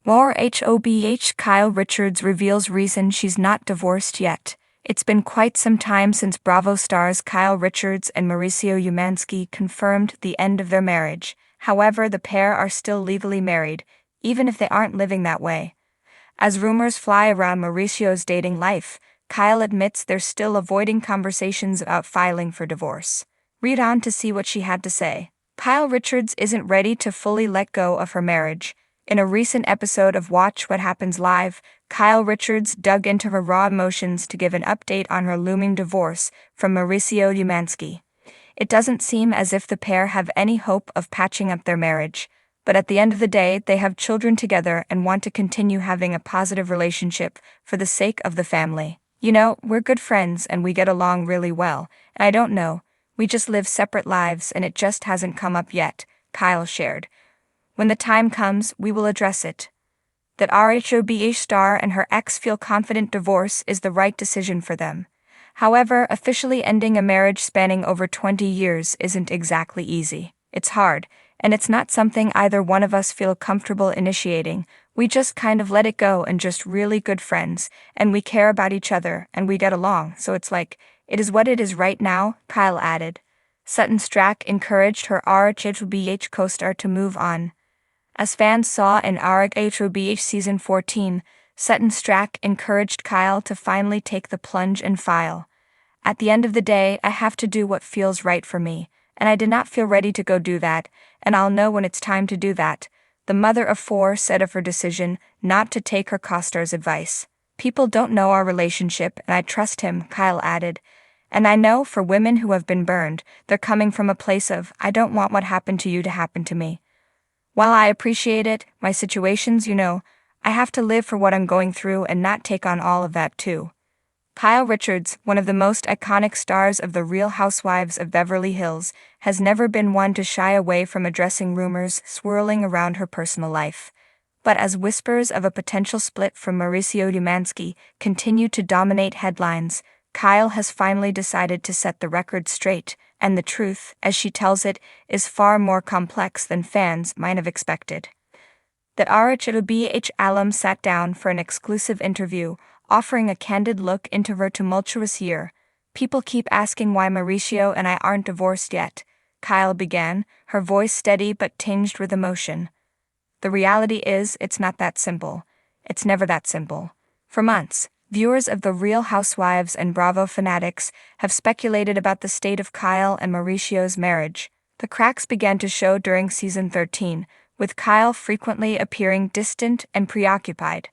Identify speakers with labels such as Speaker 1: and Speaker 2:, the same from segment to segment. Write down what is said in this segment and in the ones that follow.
Speaker 1: Mauricios. Kyle Richards reveals reason she's not divorced yet. It's been quite some time since Bravo stars Kyle Richards and Mauricio Umansky confirmed the end of their marriage. However, the pair are still legally married, even if they aren't living that way. As rumors fly around Mauricio's dating life, Kyle admits they're still avoiding conversations about filing for divorce. Read on to see what she had to say. Kyle Richards isn't ready to fully let go of her marriage. In a recent episode of Watch What Happens Live, Kyle Richards dug into her raw emotions to give an update on her looming divorce from Mauricio Umansky. It doesn't seem as if the pair have any hope of patching up their marriage, but at the end of the day, they have children together and want to continue having a positive relationship for the sake of the family. You know, we're good friends and we get along really well, and I don't know, we just live separate lives and it just hasn't come up yet, Kyle shared. When the time comes, we will address it. That RHOBH star and her ex feel confident divorce is the right decision for them. However, officially ending a marriage spanning over 20 years isn't exactly easy. It's hard, and it's not something either one of us feel comfortable initiating. We just kind of let it go and just really good friends, and we care about each other, and we get along, so it's like, it is what it is right now, Kyle added. Sutton Strack encouraged her RHOBH co-star to move on. As fans saw in RHOBH Season 14, Sutton Strack encouraged Kyle to finally take the plunge and file. At the end of the day, I have to do what feels right for me, and I did not feel ready to go do that, and I'll know when it's time to do that, the mother of four said of her decision not to take her co-star's advice. People don't know our relationship, and I trust him, Kyle added. And I know for women who have been burned, they're coming from a place of, I don't want what happened to you to happen to me. While I appreciate it, my situations, I have to live for what I'm going through and not take on all of that too. Kyle Richards, one of the most iconic stars of the Real Housewives of Beverly Hills, has never been one to shy away from addressing rumors swirling around her personal life. But as whispers of a potential split from Mauricio Umansky continue to dominate headlines, Kyle has finally decided to set the record straight, and the truth, as she tells it, is far more complex than fans might have expected. That RHOBH alum sat down for an exclusive interview, offering a candid look into her tumultuous year. People keep asking why Mauricio and I aren't divorced yet, Kyle began, her voice steady but tinged with emotion. The reality is, it's not that simple. It's never that simple. For months, viewers of The Real Housewives and Bravo fanatics have speculated about the state of Kyle and Mauricio's marriage. The cracks began to show during Season 13, with Kyle frequently appearing distant and preoccupied.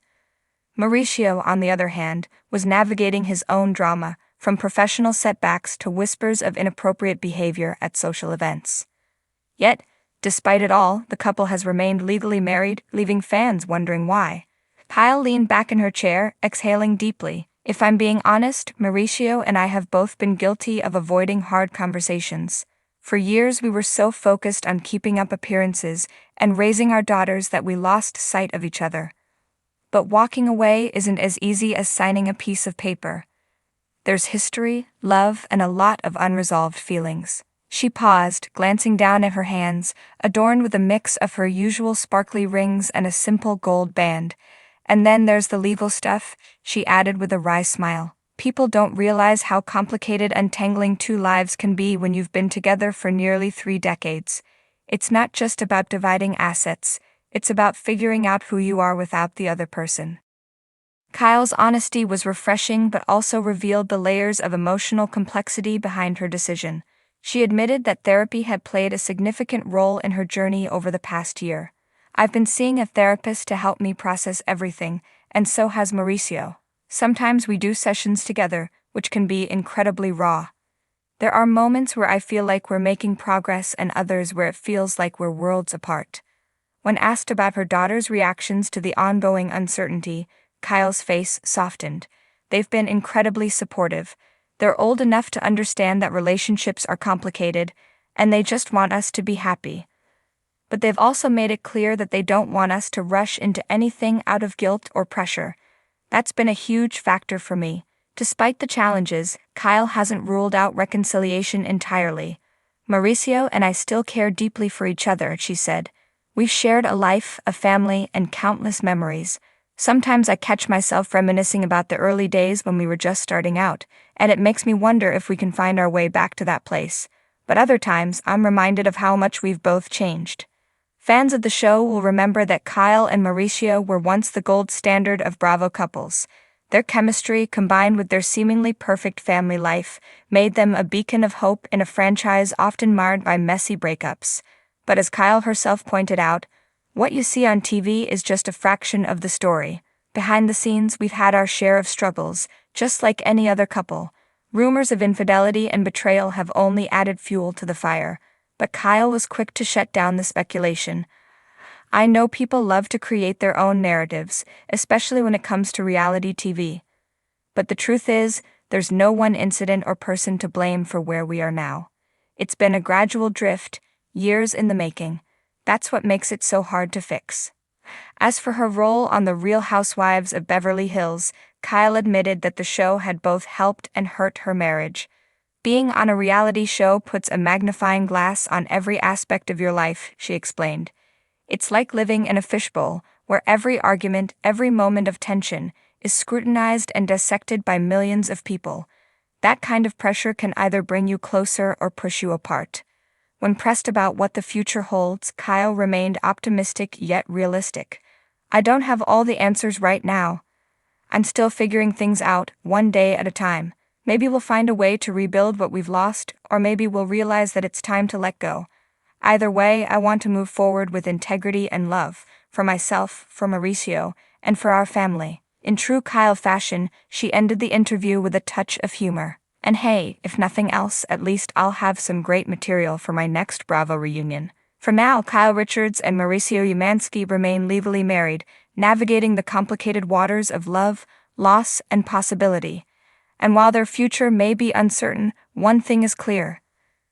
Speaker 1: Mauricio, on the other hand, was navigating his own drama, from professional setbacks to whispers of inappropriate behavior at social events. Yet, despite it all, the couple has remained legally married, leaving fans wondering why. Kyle leaned back in her chair, exhaling deeply. If I'm being honest, Mauricio and I have both been guilty of avoiding hard conversations. For years we were so focused on keeping up appearances and raising our daughters that we lost sight of each other. But walking away isn't as easy as signing a piece of paper. There's history, love, and a lot of unresolved feelings. She paused, glancing down at her hands, adorned with a mix of her usual sparkly rings and a simple gold band. And then there's the legal stuff, she added with a wry smile. People don't realize how complicated untangling two lives can be when you've been together for nearly 3 decades. It's not just about dividing assets, it's about figuring out who you are without the other person. Kyle's honesty was refreshing but also revealed the layers of emotional complexity behind her decision. She admitted that therapy had played a significant role in her journey over the past year. I've been seeing a therapist to help me process everything, and so has Mauricio. Sometimes we do sessions together, which can be incredibly raw. There are moments where I feel like we're making progress and others where it feels like we're worlds apart. When asked about her daughter's reactions to the ongoing uncertainty, Kyle's face softened. They've been incredibly supportive. They're old enough to understand that relationships are complicated, and they just want us to be happy. But they've also made it clear that they don't want us to rush into anything out of guilt or pressure. That's been a huge factor for me. Despite the challenges, Kyle hasn't ruled out reconciliation entirely. Mauricio and I still care deeply for each other, she said. We've shared a life, a family, and countless memories. Sometimes I catch myself reminiscing about the early days when we were just starting out, and it makes me wonder if we can find our way back to that place. But other times, I'm reminded of how much we've both changed. Fans of the show will remember that Kyle and Mauricio were once the gold standard of Bravo couples. Their chemistry, combined with their seemingly perfect family life, made them a beacon of hope in a franchise often marred by messy breakups. But as Kyle herself pointed out, what you see on TV is just a fraction of the story. Behind the scenes, we've had our share of struggles, just like any other couple. Rumors of infidelity and betrayal have only added fuel to the fire, but Kyle was quick to shut down the speculation. I know people love to create their own narratives, especially when it comes to reality TV. But the truth is, there's no one incident or person to blame for where we are now. It's been a gradual drift, years in the making. That's what makes it so hard to fix. As for her role on The Real Housewives of Beverly Hills, Kyle admitted that the show had both helped and hurt her marriage. Being on a reality show puts a magnifying glass on every aspect of your life, she explained. It's like living in a fishbowl, where every argument, every moment of tension, is scrutinized and dissected by millions of people. That kind of pressure can either bring you closer or push you apart. When pressed about what the future holds, Kyle remained optimistic yet realistic. I don't have all the answers right now. I'm still figuring things out, one day at a time. Maybe we'll find a way to rebuild what we've lost, or maybe we'll realize that it's time to let go. Either way, I want to move forward with integrity and love, for myself, for Mauricio, and for our family. In true Kyle fashion, she ended the interview with a touch of humor. And hey, if nothing else, at least I'll have some great material for my next Bravo reunion. For now, Kyle Richards and Mauricio Umansky remain legally married, navigating the complicated waters of love, loss, and possibility. And while their future may be uncertain, one thing is clear.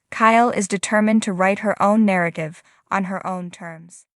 Speaker 1: Kyle is determined to write her own narrative on her own terms.